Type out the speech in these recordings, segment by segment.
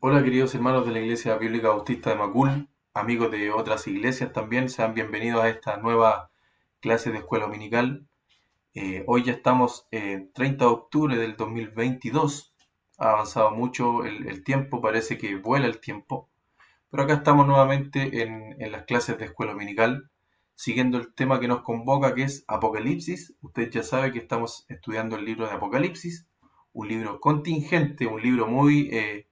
Hola queridos hermanos de la Iglesia Bíblica Bautista de Macul, amigos de otras iglesias también, sean bienvenidos a esta nueva clase de escuela dominical. Hoy ya estamos 30 de octubre del 2022, ha avanzado mucho el tiempo, parece que vuela el tiempo, pero acá estamos nuevamente en las clases de escuela dominical, siguiendo el tema que nos convoca, que es Apocalipsis. Usted ya sabe que estamos estudiando el libro de Apocalipsis, un libro contingente, un libro muy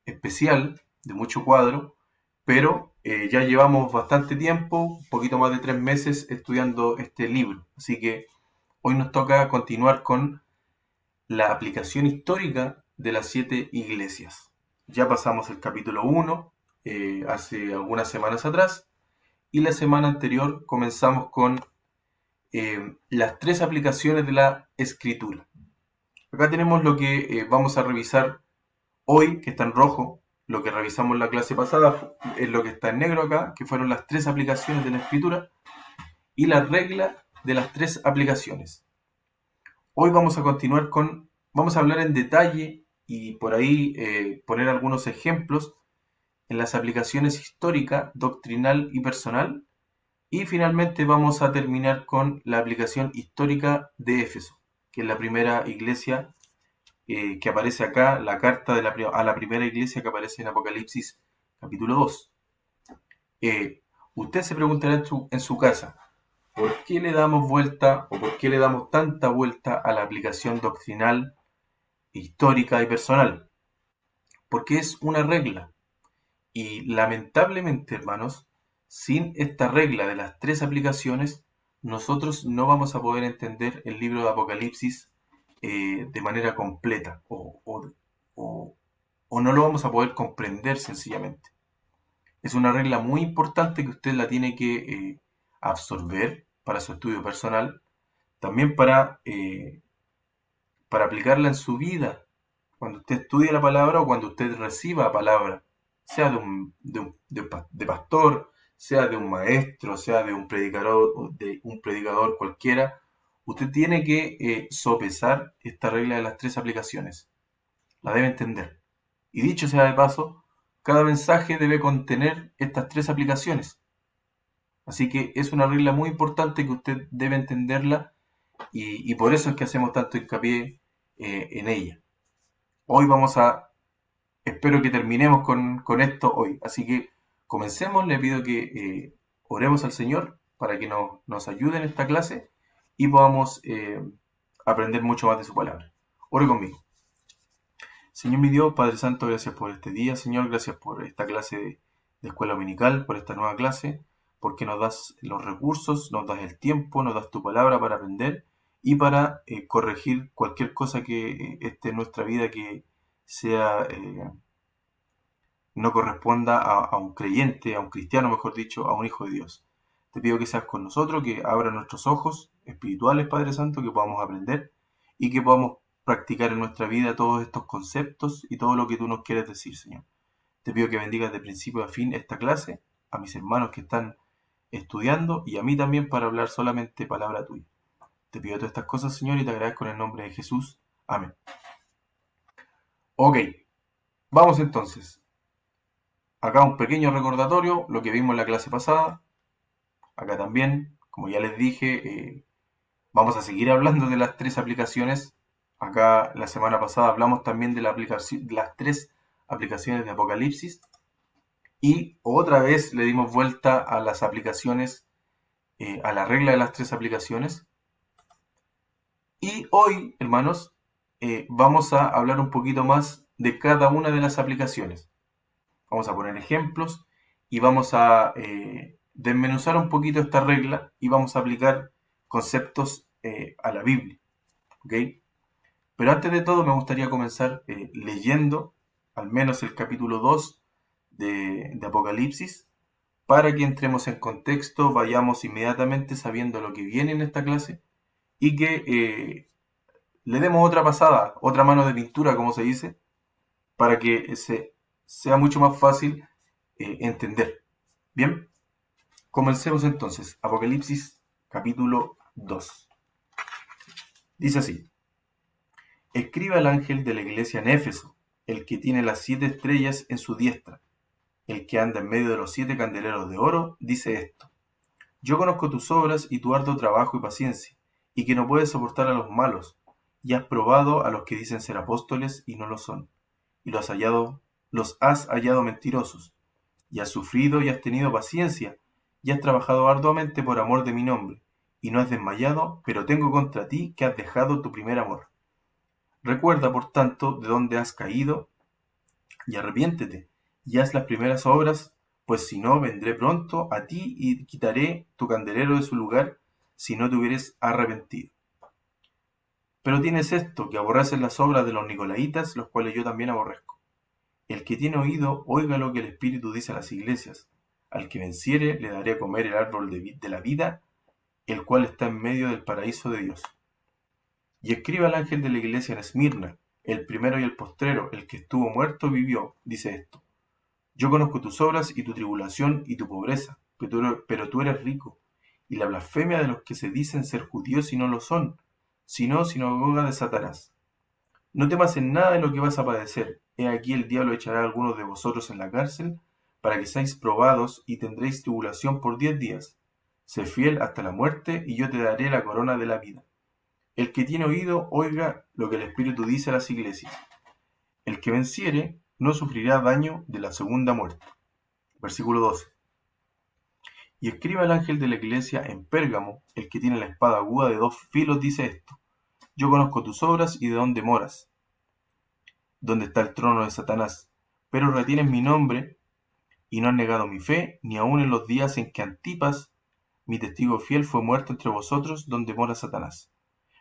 especial, de mucho cuadro, pero ya llevamos bastante tiempo, un poquito más de 3 meses estudiando este libro. Así que hoy nos toca continuar con la aplicación histórica de las 7 iglesias. Ya pasamos el capítulo 1 hace algunas semanas atrás y la semana anterior comenzamos con las 3 aplicaciones de la escritura. Acá tenemos lo que vamos a revisar hoy, que está en rojo. Lo que revisamos en la clase pasada es lo que está en negro acá, que fueron las 3 aplicaciones de la escritura y la regla de las 3 aplicaciones. Hoy vamos a continuar vamos a hablar en detalle y por ahí poner algunos ejemplos en las aplicaciones histórica, doctrinal y personal. Y finalmente vamos a terminar con la aplicación histórica de Éfeso, que es la primera iglesia que aparece acá, la carta a la primera iglesia que aparece en Apocalipsis capítulo 2. Usted se preguntará en su casa, ¿por qué le damos vuelta o por qué le damos tanta vuelta a la aplicación doctrinal, histórica y personal? Porque es una regla. Y lamentablemente, hermanos, sin esta regla de las 3 aplicaciones, nosotros no vamos a poder entender el libro de Apocalipsis de manera completa o- o no lo vamos a poder comprender sencillamente. Es una regla muy importante que usted la tiene que absorber para su estudio personal, también para aplicarla en su vida, cuando usted estudie la palabra o cuando usted reciba palabra, sea de pastor, sea de un maestro, sea de un predicador cualquiera. Usted tiene que sopesar esta regla de las 3 aplicaciones. La debe entender. Y dicho sea de paso, cada mensaje debe contener estas 3 aplicaciones. Así que es una regla muy importante que usted debe entenderla y por eso es que hacemos tanto hincapié en ella. Hoy espero que terminemos con esto hoy. Así que comencemos, le pido que oremos al Señor para que nos ayude en esta clase y podamos aprender mucho más de su palabra. Ore conmigo. Señor mi Dios, Padre Santo, gracias por este día, Señor, gracias por esta clase de escuela dominical, por esta nueva clase, porque nos das los recursos, nos das el tiempo, nos das tu palabra para aprender y para corregir cualquier cosa que esté en nuestra vida que sea no corresponda a un creyente, a un cristiano, mejor dicho, a un hijo de Dios. Te pido que seas con nosotros, que abra nuestros ojos espirituales, Padre Santo, que podamos aprender y que podamos practicar en nuestra vida todos estos conceptos y todo lo que tú nos quieres decir, Señor. Te pido que bendigas de principio a fin esta clase, a mis hermanos que están estudiando y a mí también para hablar solamente palabra tuya. Te pido todas estas cosas, Señor, y te agradezco en el nombre de Jesús. Amén. Ok, vamos entonces. Acá un pequeño recordatorio, lo que vimos en la clase pasada. Acá también, como ya les dije, vamos a seguir hablando de las 3 aplicaciones. Acá la semana pasada hablamos también de las 3 aplicaciones de Apocalipsis. Y otra vez le dimos vuelta a las aplicaciones, a la regla de las 3 aplicaciones. Y hoy, hermanos, vamos a hablar un poquito más de cada una de las aplicaciones. Vamos a poner ejemplos y vamos a desmenuzar un poquito esta regla y vamos a aplicar conceptos a la Biblia. ¿Ok? Pero antes de todo me gustaría comenzar leyendo al menos el capítulo 2 de Apocalipsis para que entremos en contexto, vayamos inmediatamente sabiendo lo que viene en esta clase y que le demos otra pasada, otra mano de pintura, como se dice, para que sea mucho más fácil entender. Bien, comencemos entonces. Apocalipsis capítulo 2. Dice así: Escribe al ángel de la iglesia en Éfeso el que tiene las 7 estrellas en su diestra, el que anda en medio de los 7 candeleros de oro, dice esto: Yo conozco tus obras y tu arduo trabajo y paciencia, y que no puedes soportar a los malos, y has probado a los que dicen ser apóstoles y no lo son, y los has hallado mentirosos, y has sufrido y has tenido paciencia, y has trabajado arduamente por amor de mi nombre, y no has desmayado, pero tengo contra ti que has dejado tu primer amor. Recuerda, por tanto, de dónde has caído, y arrepiéntete, y haz las primeras obras, pues si no, vendré pronto a ti y quitaré tu candelero de su lugar, si no te hubieres arrepentido. Pero tienes esto, que aborreces las obras de los nicolaitas, los cuales yo también aborrezco. El que tiene oído, oiga lo que el Espíritu dice a las iglesias. Al que venciere, le daré a comer el árbol de la vida, el cual está en medio del paraíso de Dios. Y escribe al ángel de la iglesia en Esmirna, el primero y el postrero, el que estuvo muerto vivió, dice esto: Yo conozco tus obras y tu tribulación y tu pobreza, pero tú eres rico, y la blasfemia de los que se dicen ser judíos y no lo son, sino sinagoga de Satanás. No temas en nada de lo que vas a padecer. He aquí el diablo echará a algunos de vosotros en la cárcel, para que seáis probados, y tendréis tribulación por 10 días. Sé fiel hasta la muerte, y yo te daré la corona de la vida. El que tiene oído, oiga lo que el Espíritu dice a las iglesias. El que venciere no sufrirá daño de la segunda muerte. Versículo 12. Y escribe al ángel de la iglesia en Pérgamo, el que tiene la espada aguda de 2 filos, dice esto: Yo conozco tus obras y de dónde moras, donde está el trono de Satanás, pero retienes mi nombre y no has negado mi fe, ni aun en los días en que Antipas, mi testigo fiel, fue muerto entre vosotros, donde mora Satanás.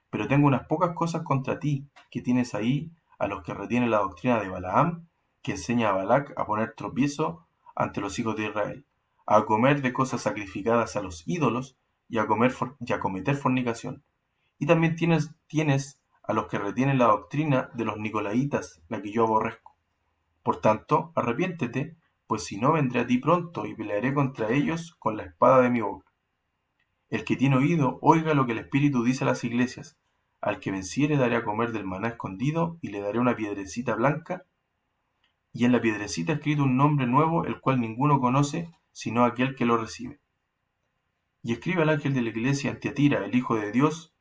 Pero tengo unas pocas cosas contra ti, que tienes ahí a los que retienen la doctrina de Balaam, que enseña a Balac a poner tropiezo ante los hijos de Israel, a comer de cosas sacrificadas a los ídolos y a cometer fornicación. Y también tienes a los que retienen la doctrina de los nicolaitas, la que yo aborrezco. Por tanto, arrepiéntete, pues si no, vendré a ti pronto y pelearé contra ellos con la espada de mi boca. El que tiene oído, oiga lo que el Espíritu dice a las iglesias. Al que venciere daré a comer del maná escondido, y le daré una piedrecita blanca, y en la piedrecita escrito un nombre nuevo, el cual ninguno conoce, sino aquel que lo recibe. Y escribe al ángel de la iglesia en Tiatira, el Hijo de Dios,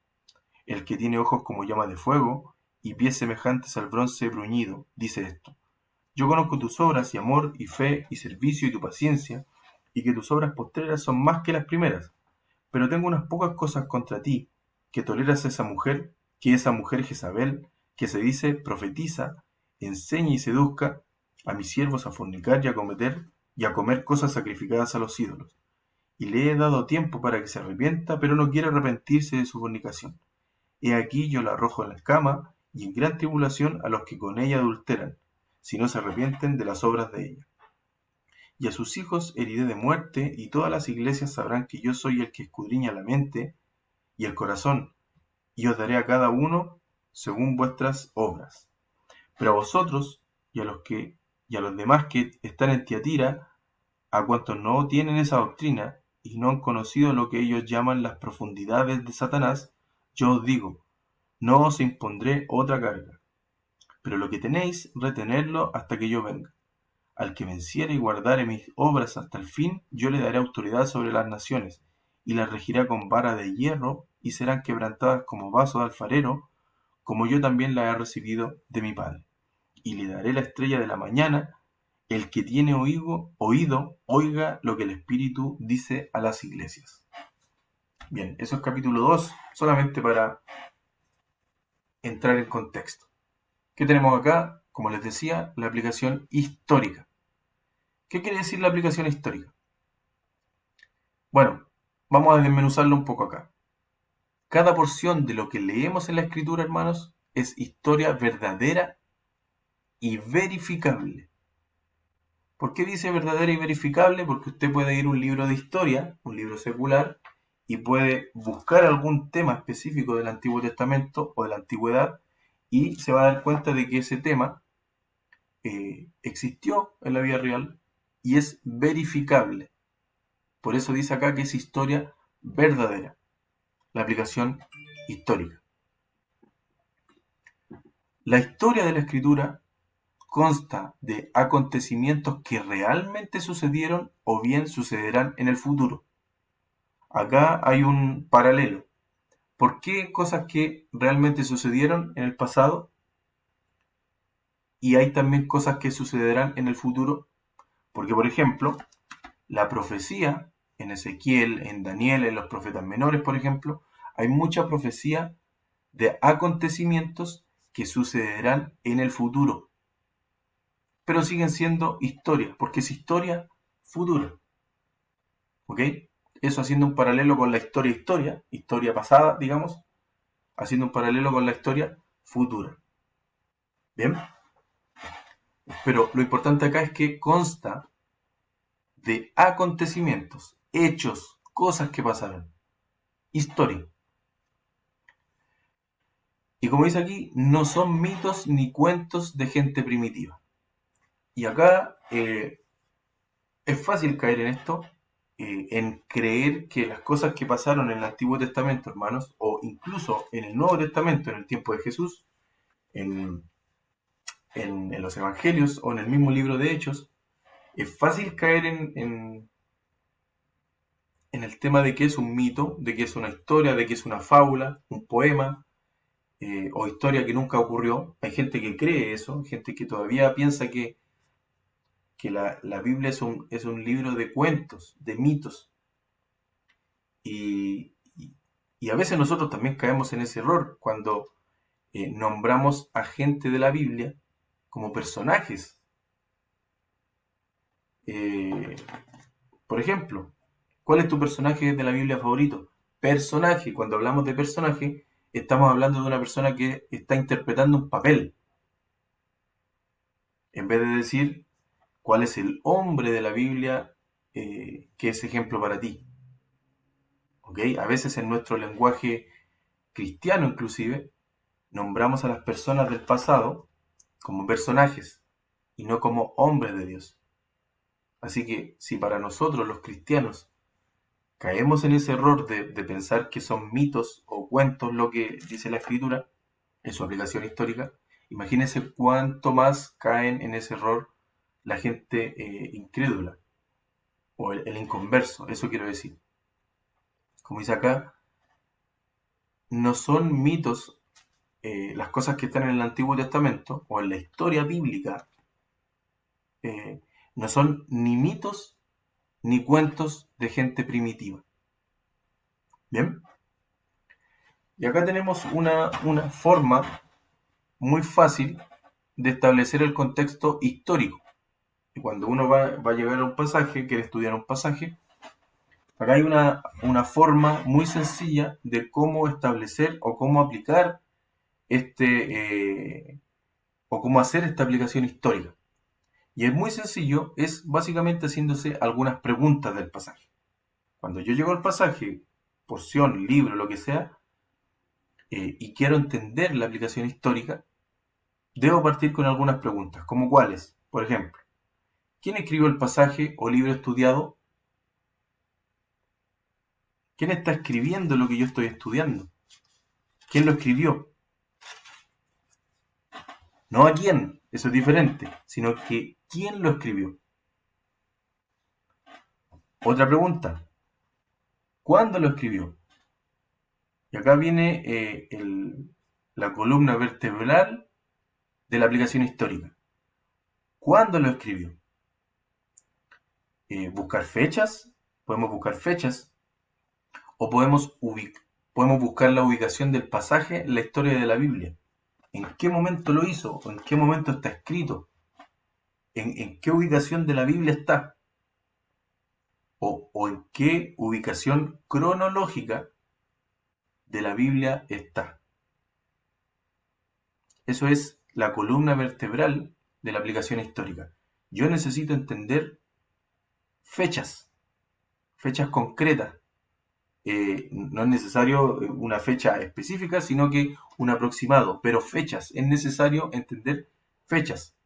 el que tiene ojos como llama de fuego, y pies semejantes al bronce bruñido, dice esto: Yo conozco tus obras y amor y fe y servicio y tu paciencia, y que tus obras postreras son más que las primeras. Pero tengo unas pocas cosas contra ti, que toleras a esa mujer Jezabel, que se dice profetiza, enseña y seduzca a mis siervos a fornicar y a comer cosas sacrificadas a los ídolos. Y le he dado tiempo para que se arrepienta, pero no quiere arrepentirse de su fornicación. He aquí yo la arrojo en la cama, y en gran tribulación a los que con ella adulteran, si no se arrepienten de las obras de ella. Y a sus hijos heriré de muerte, y todas las iglesias sabrán que yo soy el que escudriña la mente y el corazón, y os daré a cada uno según vuestras obras. Pero a vosotros y a los demás que están en Tiatira, a cuantos no tienen esa doctrina y no han conocido lo que ellos llaman las profundidades de Satanás, yo os digo: no os impondré otra carga. Pero lo que tenéis, retenedlo hasta que yo venga. Al que venciere y guardare mis obras hasta el fin, yo le daré autoridad sobre las naciones, y las regirá con vara de hierro, y serán quebrantadas como vaso de alfarero, como yo también la he recibido de mi Padre. Y le daré la estrella de la mañana. El que tiene oído, oiga lo que el Espíritu dice a las iglesias. Bien, eso es capítulo 2, solamente para entrar en contexto. ¿Qué tenemos acá? Como les decía, la aplicación histórica. ¿Qué quiere decir la aplicación histórica? Bueno, vamos a desmenuzarlo un poco acá. Cada porción de lo que leemos en la Escritura, hermanos, es historia verdadera y verificable. ¿Por qué dice verdadera y verificable? Porque usted puede ir a un libro de historia, un libro secular, y puede buscar algún tema específico del Antiguo Testamento o de la Antigüedad, y se va a dar cuenta de que ese tema existió en la vida real y es verificable. Por eso dice acá que es historia verdadera, la aplicación histórica. La historia de la Escritura consta de acontecimientos que realmente sucedieron o bien sucederán en el futuro. Acá hay un paralelo. ¿Por qué cosas que realmente sucedieron en el pasado y hay también cosas que sucederán en el futuro? Porque, por ejemplo, la profecía en Ezequiel, en Daniel, en los profetas menores, por ejemplo, hay mucha profecía de acontecimientos que sucederán en el futuro, pero siguen siendo historia, porque es historia futura. ¿Ok? Eso haciendo un paralelo con la historia pasada, digamos, haciendo un paralelo con la historia futura. ¿Bien? Pero lo importante acá es que consta de acontecimientos, hechos, cosas que pasaron, historia. Y como dice aquí, no son mitos ni cuentos de gente primitiva. Y acá es fácil caer en esto, en creer que las cosas que pasaron en el Antiguo Testamento, hermanos, o incluso en el Nuevo Testamento, en el tiempo de Jesús, en, en los Evangelios o en el mismo libro de Hechos, es fácil caer en el tema de que es un mito, de que es una historia, de que es una fábula, un poema, o historia que nunca ocurrió. Hay gente que cree eso, gente que todavía piensa que la Biblia es un libro de cuentos, de mitos. Y, y a veces nosotros también caemos en ese error cuando nombramos a gente de la Biblia como personajes. Eh, por ejemplo, ¿cuál es tu personaje de la Biblia favorito? Personaje. Cuando hablamos de personaje, estamos hablando de una persona que está interpretando un papel. En vez de decir cuál es el hombre de la Biblia que es ejemplo para ti. ¿Ok? A veces en nuestro lenguaje cristiano inclusive, nombramos a las personas del pasado como personajes y no como hombres de Dios. Así que si para nosotros los cristianos caemos en ese error de pensar que son mitos o cuentos lo que dice la Escritura en su aplicación histórica, imagínense cuánto más caen en ese error la gente incrédula o el inconverso, eso quiero decir. Como dice acá, no son mitos las cosas que están en el Antiguo Testamento o en la historia bíblica, eh, no son ni mitos ni cuentos de gente primitiva. ¿Bien? Y acá tenemos una forma muy fácil de establecer el contexto histórico. Y cuando uno va a llegar a un pasaje, quiere estudiar un pasaje, acá hay una forma muy sencilla de cómo establecer o cómo aplicar o cómo hacer esta aplicación histórica. Y es muy sencillo, es básicamente haciéndose algunas preguntas del pasaje. Cuando yo llego al pasaje, porción, libro, lo que sea, y quiero entender la aplicación histórica, debo partir con algunas preguntas, como cuáles. Por ejemplo, ¿quién escribió el pasaje o libro estudiado? ¿Quién está escribiendo lo que yo estoy estudiando? ¿Quién lo escribió? No a quién, eso es diferente, sino que ¿quién lo escribió? Otra pregunta, ¿cuándo lo escribió? Y acá viene la columna vertebral de la aplicación histórica. ¿Cuándo lo escribió? Buscar fechas, podemos buscar fechas, o podemos buscar la ubicación del pasaje en la historia de la Biblia. ¿En qué momento lo hizo? ¿O en qué momento está escrito? ¿En qué ubicación de la Biblia está? ¿O en qué ubicación cronológica de la Biblia está? Eso es la columna vertebral de la aplicación histórica. Yo necesito entender fechas, fechas concretas. No es necesario una fecha específica, sino que un aproximado, pero fechas. Es necesario entender fechas.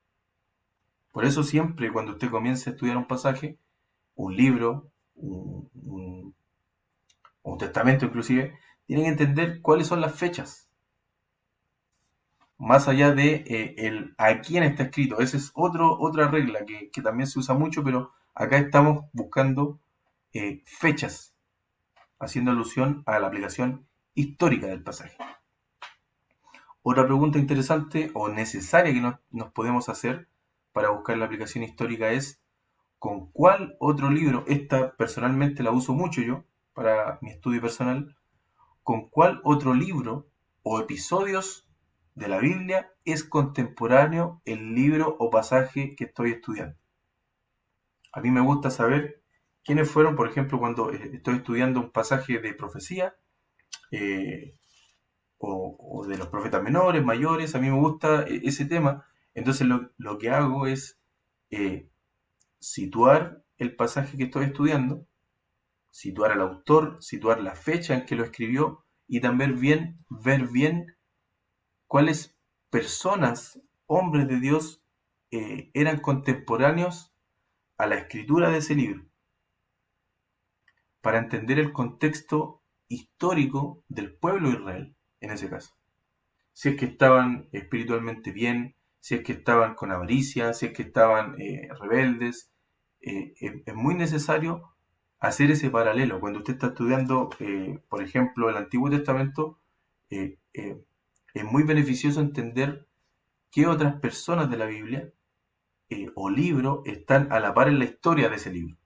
Por eso siempre cuando usted comience a estudiar un pasaje, un libro, un testamento inclusive, tiene que entender cuáles son las fechas. más allá de a quién está escrito. Esa es otra regla que también se usa mucho, pero acá estamos buscando fechas, haciendo alusión a la aplicación histórica del pasaje. Otra pregunta interesante o necesaria que nos podemos hacer para buscar la aplicación histórica es ¿con cuál otro libro? Esta personalmente la uso mucho yo para mi estudio personal. ¿Con cuál otro libro o episodios de la Biblia es contemporáneo el libro o pasaje que estoy estudiando? A mí me gusta saber quiénes fueron, por ejemplo, cuando estoy estudiando un pasaje de profecía, eh, o de los profetas menores, mayores, a mí me gusta ese tema. Entonces lo que hago es eh, situar el pasaje que estoy estudiando, situar al autor, situar la fecha en que lo escribió y también ver bien cuáles personas, hombres de Dios, eran contemporáneos a la escritura de ese libro, para entender el contexto histórico del pueblo de Israel, en ese caso. Si es que estaban espiritualmente bien, si es que estaban con avaricia, si es que estaban rebeldes. Es muy necesario hacer ese paralelo. Cuando usted está estudiando, por ejemplo, el Antiguo Testamento, eh, eh, es muy beneficioso entender qué otras personas de la Biblia o libro están a la par en la historia de ese libro.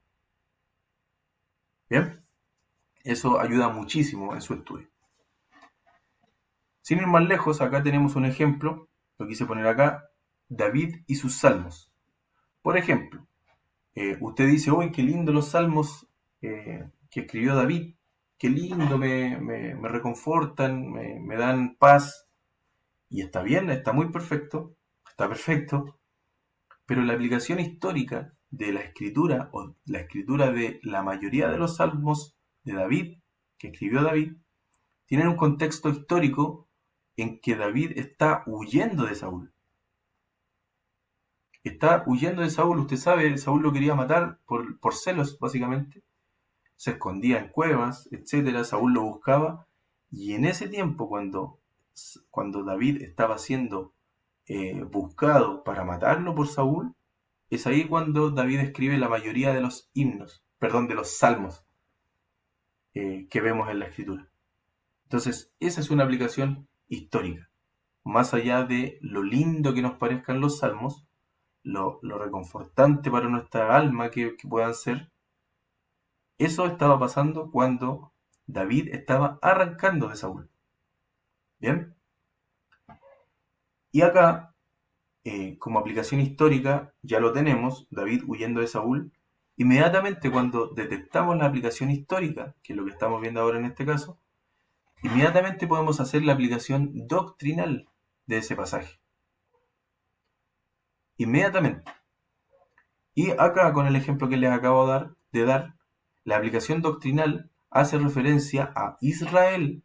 ¿Bien? Eso ayuda muchísimo en su estudio. Sin ir más lejos, acá tenemos un ejemplo, lo quise poner acá, David y sus salmos. Por ejemplo, usted dice, uy, qué lindo los salmos que escribió David, qué lindo, me reconfortan, me dan paz, y está bien, está muy perfecto, está perfecto, pero la aplicación histórica de la escritura, o la escritura de la mayoría de los salmos de David, que escribió David, tienen un contexto histórico en que David está huyendo de Saúl. Está huyendo de Saúl, usted sabe, Saúl lo quería matar por celos, básicamente. Se escondía en cuevas, etcétera. Saúl lo buscaba. Y en ese tiempo, cuando David estaba siendo buscado para matarlo por Saúl, es ahí cuando David escribe la mayoría de los himnos, perdón, de los salmos que vemos en la escritura. Entonces, esa es una aplicación histórica. Más allá de lo lindo que nos parezcan los salmos, lo reconfortante para nuestra alma que puedan ser, eso estaba pasando cuando David estaba arrancando de Saúl. ¿Bien? Y acá, como aplicación histórica, ya lo tenemos, David huyendo de Saúl. Inmediatamente cuando detectamos la aplicación histórica, que es lo que estamos viendo ahora en este caso, inmediatamente podemos hacer la aplicación doctrinal de ese pasaje. Inmediatamente. Y acá, con el ejemplo que les acabo de dar, la aplicación doctrinal hace referencia a Israel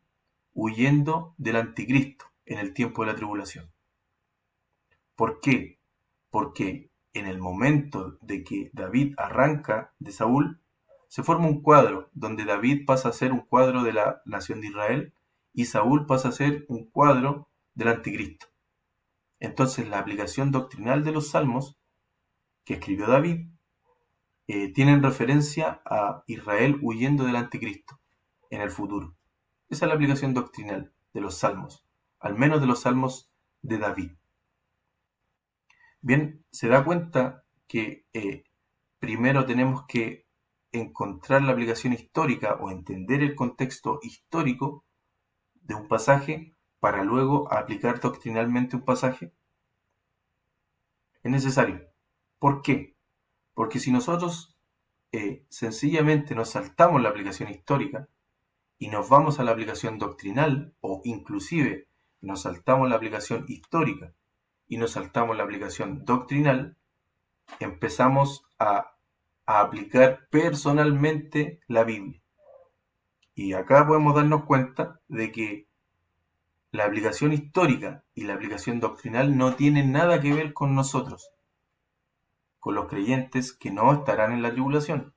huyendo del anticristo en el tiempo de la tribulación. ¿Por qué? Porque en el momento de que David arranca de Saúl, se forma un cuadro donde David pasa a ser un cuadro de la nación de Israel y Saúl pasa a ser un cuadro del anticristo. Entonces la aplicación doctrinal de los salmos que escribió David tienen referencia a Israel huyendo del anticristo en el futuro. Esa es la aplicación doctrinal de los salmos, al menos de los salmos de David. Bien, se da cuenta que primero tenemos que encontrar la aplicación histórica o entender el contexto histórico de un pasaje para luego aplicar doctrinalmente un pasaje. Es necesario. ¿Por qué? Porque si nosotros sencillamente nos saltamos la aplicación histórica y nos vamos a la aplicación doctrinal, o inclusive nos saltamos la aplicación histórica y nos saltamos la aplicación doctrinal, empezamos a aplicar personalmente la Biblia. Y acá podemos darnos cuenta de que la aplicación histórica y la aplicación doctrinal no tienen nada que ver con nosotros, con los creyentes que no estarán en la tribulación.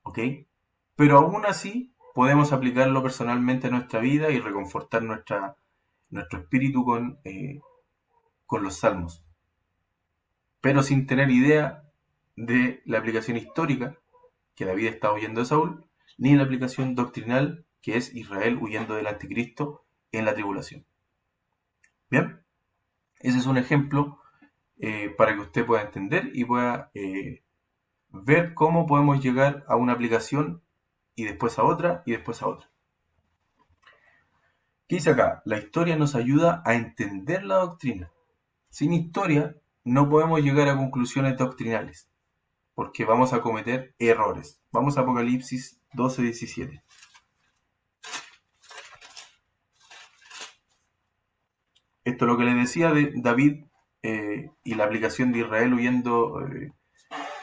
¿Ok? Pero aún así podemos aplicarlo personalmente a nuestra vida y reconfortar nuestro espíritu con los salmos, pero sin tener idea de la aplicación histórica que David está huyendo de Saúl, ni la aplicación doctrinal que es Israel huyendo del anticristo en la tribulación. Bien, ese es un ejemplo para que usted pueda entender y pueda ver cómo podemos llegar a una aplicación y después a otra y después a otra. ¿Qué dice acá? La historia nos ayuda a entender la doctrina. Sin historia no podemos llegar a conclusiones doctrinales, porque vamos a cometer errores. Vamos a Apocalipsis 12:17. Esto es lo que les decía de David y la aplicación de Israel huyendo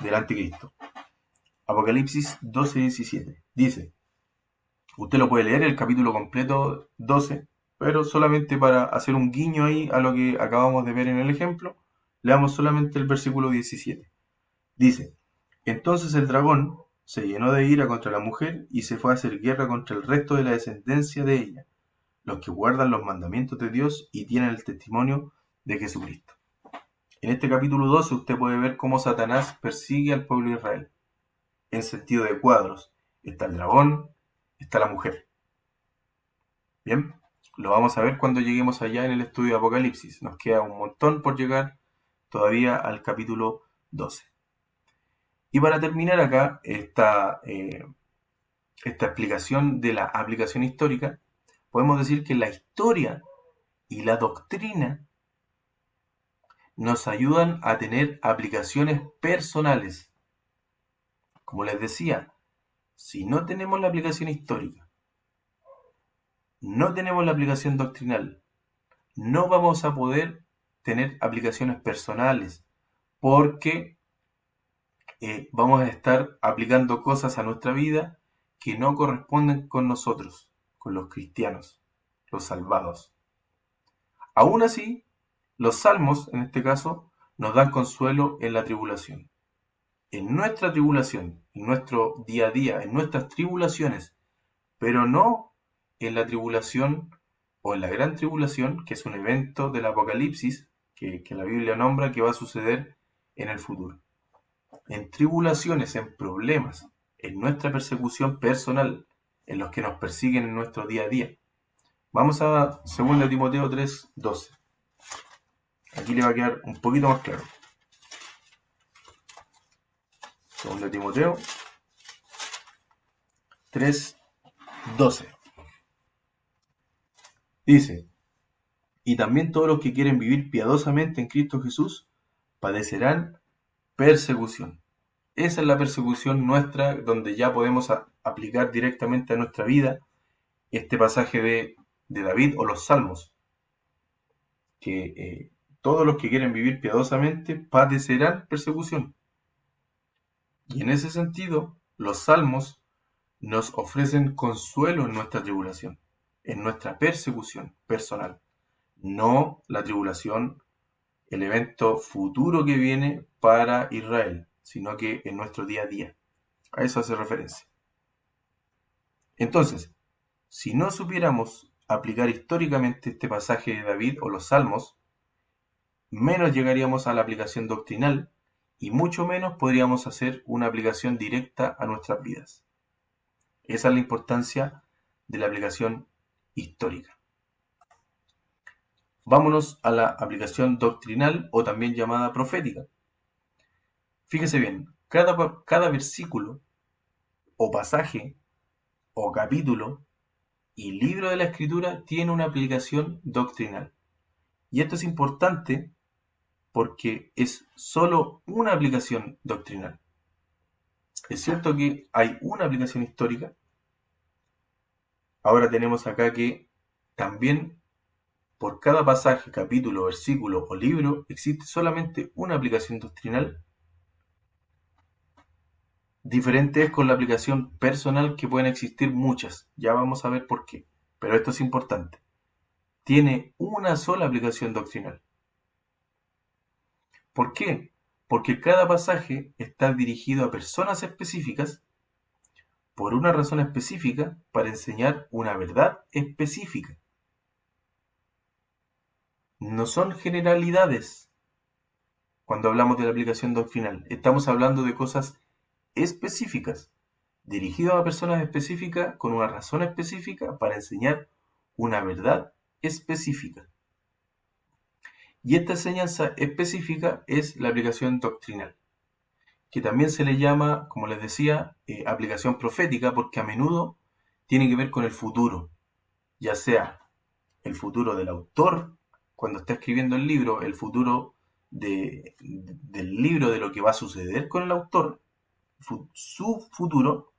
del anticristo. Apocalipsis 12:17. Dice, usted lo puede leer el capítulo completo 12, pero solamente para hacer un guiño ahí a lo que acabamos de ver en el ejemplo, leamos solamente el versículo 17. Dice, entonces el dragón se llenó de ira contra la mujer y se fue a hacer guerra contra el resto de la descendencia de ella, los que guardan los mandamientos de Dios y tienen el testimonio de Jesucristo. En este capítulo 12 usted puede ver cómo Satanás persigue al pueblo de Israel, en sentido de cuadros. Está el dragón, está la mujer. Bien, lo vamos a ver cuando lleguemos allá en el estudio de Apocalipsis. Nos queda un montón por llegar todavía al capítulo 12. Y para terminar acá esta explicación de la aplicación histórica, podemos decir que la historia y la doctrina nos ayudan a tener aplicaciones personales. Como les decía, si no tenemos la aplicación histórica, no tenemos la aplicación doctrinal, no vamos a poder tener aplicaciones personales, porque vamos a estar aplicando cosas a nuestra vida que no corresponden con nosotros, con los cristianos, los salvados. Aún así, los salmos, en este caso, nos dan consuelo en la tribulación. En nuestra tribulación, en nuestro día a día, en nuestras tribulaciones, pero no en la tribulación o en la gran tribulación, que es un evento del Apocalipsis que la Biblia nombra que va a suceder en el futuro. En tribulaciones, en problemas, en nuestra persecución personal, en los que nos persiguen en nuestro día a día. Vamos a 2 Timoteo 3:12. Aquí le va a quedar un poquito más claro. 2 Timoteo 3:12. Dice, y también todos los que quieren vivir piadosamente en Cristo Jesús padecerán persecución. Esa es la persecución nuestra, donde ya podemos aplicar directamente a nuestra vida este pasaje de David o los Salmos, que todos los que quieren vivir piadosamente padecerán persecución. Y en ese sentido, los Salmos nos ofrecen consuelo en nuestra tribulación, en nuestra persecución personal, no la tribulación, el evento futuro que viene para Israel, sino que en nuestro día a día. A eso hace referencia. Entonces, si no supiéramos aplicar históricamente este pasaje de David o los Salmos, menos llegaríamos a la aplicación doctrinal y mucho menos podríamos hacer una aplicación directa a nuestras vidas. Esa es la importancia de la aplicación histórica. Vámonos a la aplicación doctrinal o también llamada profética. Fíjese bien, cada versículo o pasaje o capítulo y libro de la Escritura tiene una aplicación doctrinal. Y esto es importante porque es solo una aplicación doctrinal. Es cierto que hay una aplicación histórica. Ahora tenemos acá que también por cada pasaje, capítulo, versículo o libro existe solamente una aplicación doctrinal. Diferente es con la aplicación personal, que pueden existir muchas. Ya vamos a ver por qué. Pero esto es importante. Tiene una sola aplicación doctrinal. ¿Por qué? Porque cada pasaje está dirigido a personas específicas por una razón específica para enseñar una verdad específica. no son generalidades cuando hablamos de la aplicación doctrinal. Estamos hablando de cosas específicas, dirigidas a personas específicas, con una razón específica, para enseñar una verdad específica. Y esta enseñanza específica es la aplicación doctrinal, que también se le llama, como les decía, aplicación profética, porque a menudo tiene que ver con el futuro, ya sea el futuro del autor cuando está escribiendo el libro, el futuro del libro, de lo que va a suceder con el autor, su futuro,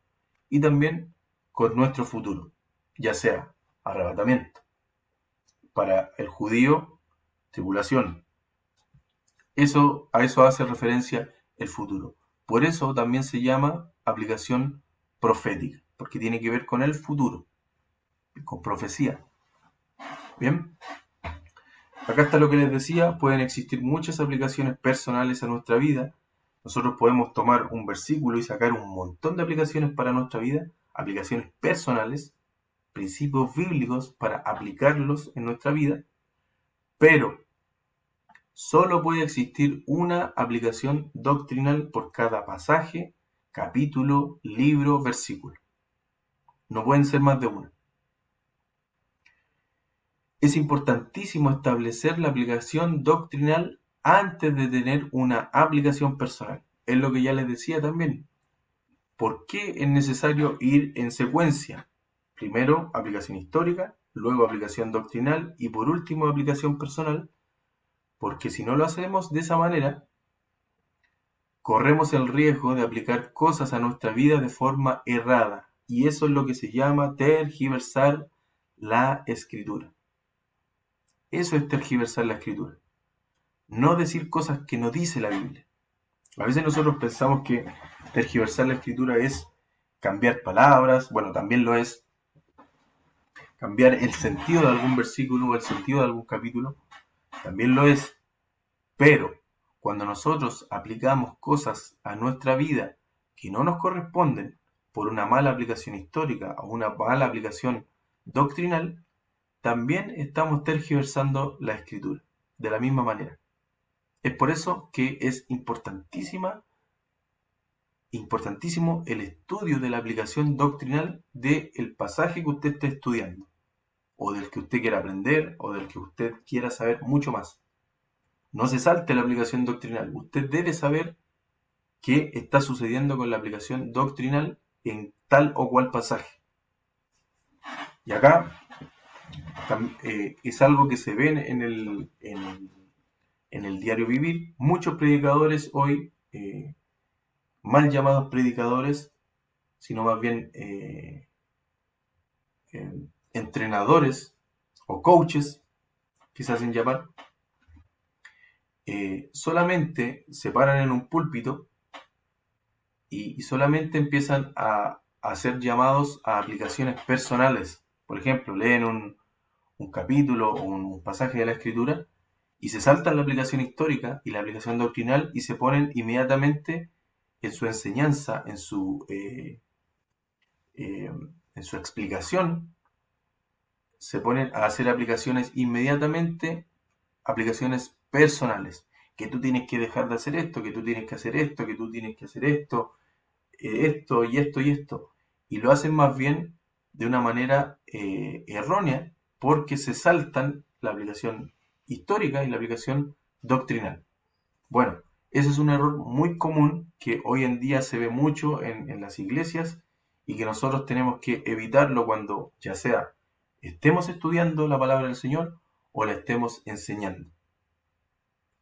y también con nuestro futuro, ya sea arrebatamiento. Para el judío, tribulación. A eso hace referencia el futuro. Por eso también se llama aplicación profética, porque tiene que ver con el futuro, con profecía. Bien, acá está lo que les decía, pueden existir muchas aplicaciones personales a nuestra vida. Nosotros podemos tomar un versículo y sacar un montón de aplicaciones para nuestra vida, aplicaciones personales, principios bíblicos para aplicarlos en nuestra vida, pero solo puede existir una aplicación doctrinal por cada pasaje, capítulo, libro, versículo. No pueden ser más de una. Es importantísimo establecer la aplicación doctrinal antes de tener una aplicación personal. Es lo que ya les decía también. ¿Por qué es necesario ir en secuencia? Primero aplicación histórica, luego aplicación doctrinal y por último aplicación personal. Porque si no lo hacemos de esa manera, corremos el riesgo de aplicar cosas a nuestra vida de forma errada. Y eso es lo que se llama tergiversar la escritura. Eso es tergiversar la escritura. No decir cosas que no dice la Biblia. A veces nosotros pensamos que tergiversar la escritura es cambiar palabras, bueno, también lo es, cambiar el sentido de algún versículo o el sentido de algún capítulo, también lo es, pero cuando nosotros aplicamos cosas a nuestra vida que no nos corresponden por una mala aplicación histórica o una mala aplicación doctrinal, también estamos tergiversando la escritura de la misma manera. Es por eso que es importantísimo el estudio de la aplicación doctrinal del pasaje que usted esté estudiando, o del que usted quiera aprender, o del que usted quiera saber mucho más. No se salte la aplicación doctrinal. Usted debe saber qué está sucediendo con la aplicación doctrinal en tal o cual pasaje. Y acá es algo que se ve en el diario vivir. Muchos predicadores hoy, mal llamados predicadores, sino más bien entrenadores o coaches, que se hacen llamar, solamente se paran en un púlpito y solamente empiezan a hacer llamados a aplicaciones personales. Por ejemplo, leen un capítulo o un pasaje de la Escritura y se saltan la aplicación histórica y la aplicación doctrinal y se ponen inmediatamente en su enseñanza, en su explicación, se ponen a hacer aplicaciones inmediatamente, aplicaciones personales, que tú tienes que dejar de hacer esto, que tú tienes que hacer esto, que tú tienes que hacer esto, esto y esto y esto. Y lo hacen más bien de una manera errónea porque se saltan la aplicación histórica y la aplicación doctrinal. Bueno, ese es un error muy común que hoy en día se ve mucho en las iglesias y que nosotros tenemos que evitarlo cuando ya sea estemos estudiando la palabra del Señor o la estemos enseñando.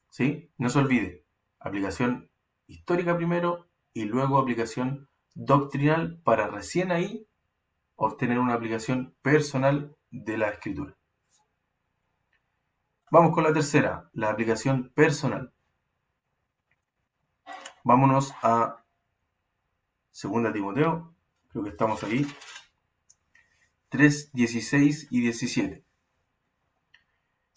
¿Sí? No se olvide, aplicación histórica primero y luego aplicación doctrinal para recién ahí obtener una aplicación personal de la escritura. Vamos con la tercera, la aplicación personal. Vámonos a 2 Timoteo, creo que estamos aquí, 3, 16 y 17.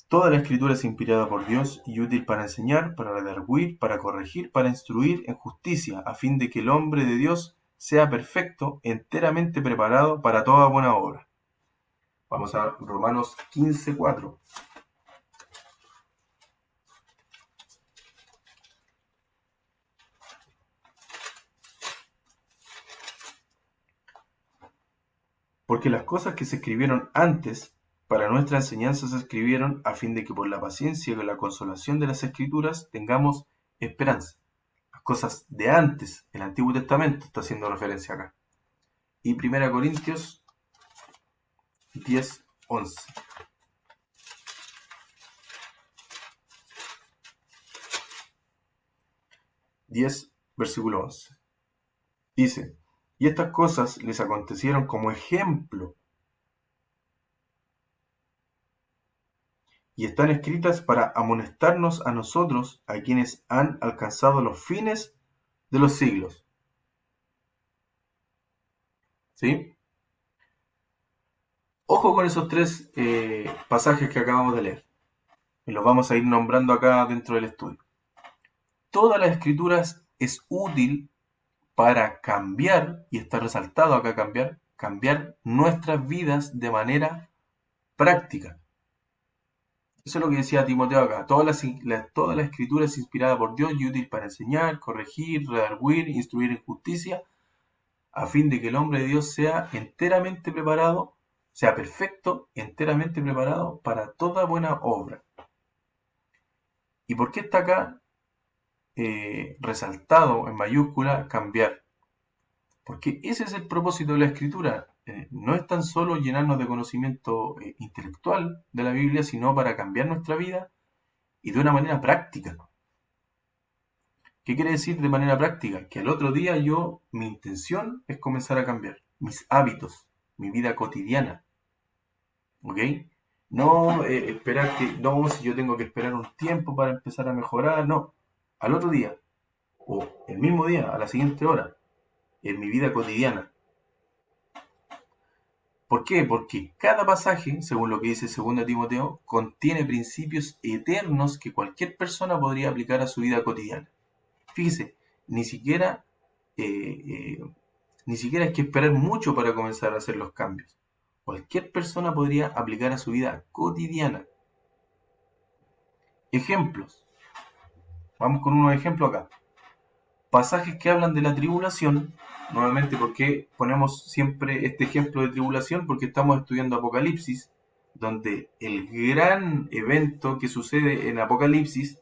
Toda la escritura es inspirada por Dios y útil para enseñar, para redarguir, para corregir, para instruir en justicia, a fin de que el hombre de Dios sea perfecto, enteramente preparado para toda buena obra. Vamos a Romanos 15:4. Porque las cosas que se escribieron antes para nuestra enseñanza se escribieron a fin de que por la paciencia y la consolación de las Escrituras tengamos esperanza. Las cosas de antes, el Antiguo Testamento está haciendo referencia acá. Y 1 Corintios 10:11. 10, versículo 11. Dice, y estas cosas les acontecieron como ejemplo, y están escritas para amonestarnos a nosotros, a quienes han alcanzado los fines de los siglos. ¿Sí? Ojo con esos tres pasajes que acabamos de leer. Y los vamos a ir nombrando acá dentro del estudio. Todas las escrituras es útil para cambiar, y está resaltado acá cambiar nuestras vidas de manera práctica. Eso es lo que decía Timoteo acá. Toda la escritura es inspirada por Dios y útil para enseñar, corregir, redarguir, instruir en justicia, a fin de que el hombre de Dios sea enteramente preparado, sea perfecto, enteramente preparado para toda buena obra. ¿Y por qué está acá resaltado en mayúscula cambiar? Porque ese es el propósito de la escritura. No es tan solo llenarnos de conocimiento intelectual de la Biblia, sino para cambiar nuestra vida y de una manera práctica. ¿Qué quiere decir de manera práctica? Que al otro día mi intención es comenzar a cambiar mis hábitos, mi vida cotidiana. ¿Ok? No esperar no, si yo tengo que esperar un tiempo para empezar a mejorar, no. Al otro día, o el mismo día, a la siguiente hora, en mi vida cotidiana. ¿Por qué? Porque cada pasaje, según lo que dice 2 Timoteo, contiene principios eternos que cualquier persona podría aplicar a su vida cotidiana. Fíjese, ni siquiera hay que esperar mucho para comenzar a hacer los cambios. Cualquier persona podría aplicar a su vida cotidiana. Ejemplos. Vamos con unos ejemplos acá. Pasajes que hablan de la tribulación. Nuevamente, ¿por qué ponemos siempre este ejemplo de tribulación? Porque estamos estudiando Apocalipsis, donde el gran evento que sucede en Apocalipsis,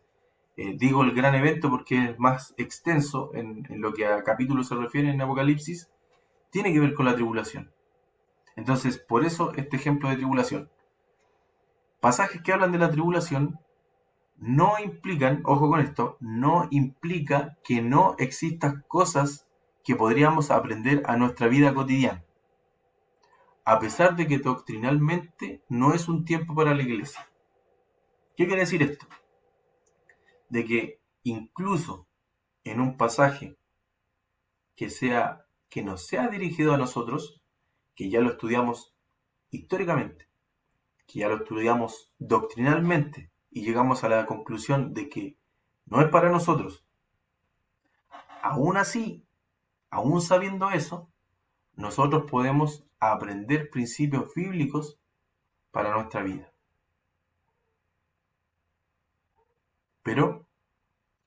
digo el gran evento porque es más extenso en lo que a capítulos se refiere en Apocalipsis, tiene que ver con la tribulación. Entonces, por eso este ejemplo de tribulación. Pasajes que hablan de la tribulación no implican, ojo con esto, no implica que no existan cosas que podríamos aprender a nuestra vida cotidiana. A pesar de que doctrinalmente no es un tiempo para la iglesia. ¿Qué quiere decir esto? De que incluso en un pasaje que no sea dirigido a nosotros, que ya lo estudiamos históricamente, que ya lo estudiamos doctrinalmente y llegamos a la conclusión de que no es para nosotros. Aún así, aún sabiendo eso, nosotros podemos aprender principios bíblicos para nuestra vida. Pero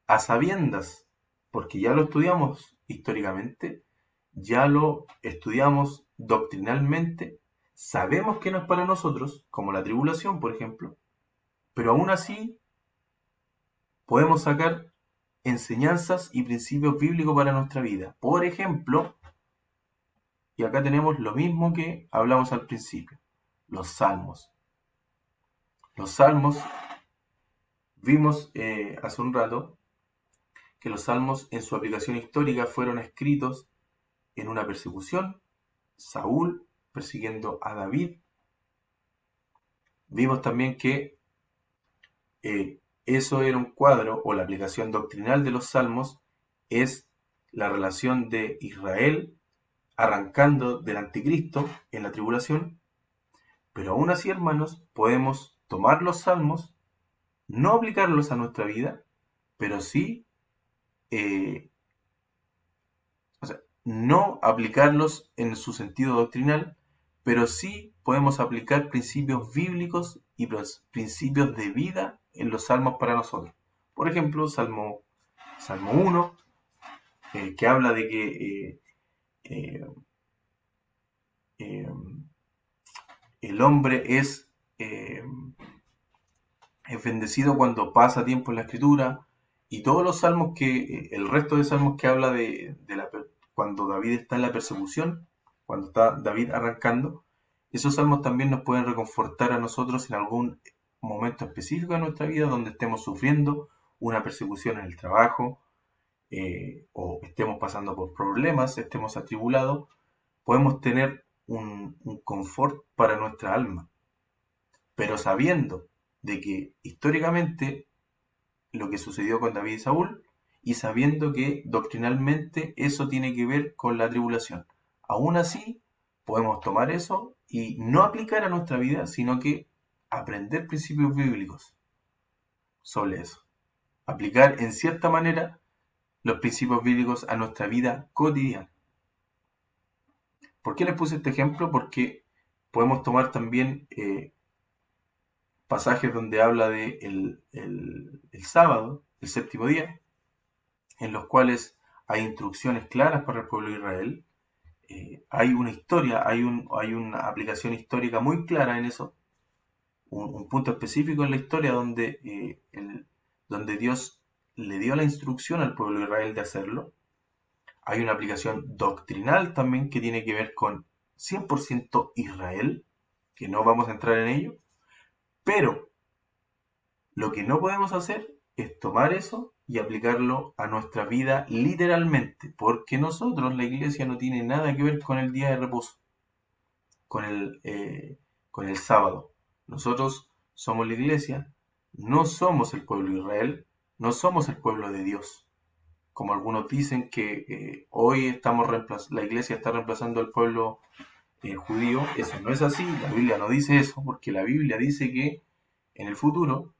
a sabiendas, porque ya lo estudiamos históricamente, ya lo estudiamos doctrinalmente, sabemos que no es para nosotros, como la tribulación, por ejemplo, pero aún así podemos sacar enseñanzas y principios bíblicos para nuestra vida. Por ejemplo, y acá tenemos lo mismo que hablamos al principio, los salmos. Los salmos, vimos hace un rato que los salmos en su aplicación histórica fueron escritos en una persecución, Saúl persiguiendo a David. Vimos también que eso era un cuadro, o la aplicación doctrinal de los salmos es la relación de Israel arrancando del anticristo en la tribulación. Pero aún así, hermanos, podemos tomar los salmos, no aplicarlos a nuestra vida, pero sí, no aplicarlos en su sentido doctrinal, pero sí podemos aplicar principios bíblicos y principios de vida en los salmos para nosotros. Por ejemplo, Salmo 1, que habla de que el hombre eh, es bendecido cuando pasa tiempo en la escritura, y todos los salmos el resto de salmos que habla cuando David está en la persecución, cuando está David arrancando, esos salmos también nos pueden reconfortar a nosotros en algún momento específico de nuestra vida donde estemos sufriendo una persecución en el trabajo, o estemos pasando por problemas, estemos atribulados, podemos tener un confort para nuestra alma, pero sabiendo de que históricamente lo que sucedió con David y Saúl, y sabiendo que doctrinalmente eso tiene que ver con la tribulación. Aún así, podemos tomar eso y no aplicar a nuestra vida, sino que aprender principios bíblicos sobre eso. Aplicar en cierta manera los principios bíblicos a nuestra vida cotidiana. ¿Por qué les puse este ejemplo? Porque podemos tomar también pasajes donde habla de el sábado, el séptimo día, en los cuales hay instrucciones claras para el pueblo de Israel. Hay una historia, hay una aplicación histórica muy clara en eso, un punto específico en la historia donde Dios le dio la instrucción al pueblo de Israel de hacerlo. Hay una aplicación doctrinal también que tiene que ver con 100% Israel, que no vamos a entrar en ello, pero lo que no podemos hacer es tomar eso y aplicarlo a nuestra vida literalmente, porque nosotros, la iglesia, no tiene nada que ver con el día de reposo, con con el sábado. Nosotros somos la iglesia, no somos el pueblo de Israel, no somos el pueblo de Dios. Como algunos dicen que hoy la iglesia está reemplazando al pueblo judío, eso no es así, la Biblia no dice eso, porque la Biblia dice que en el futuro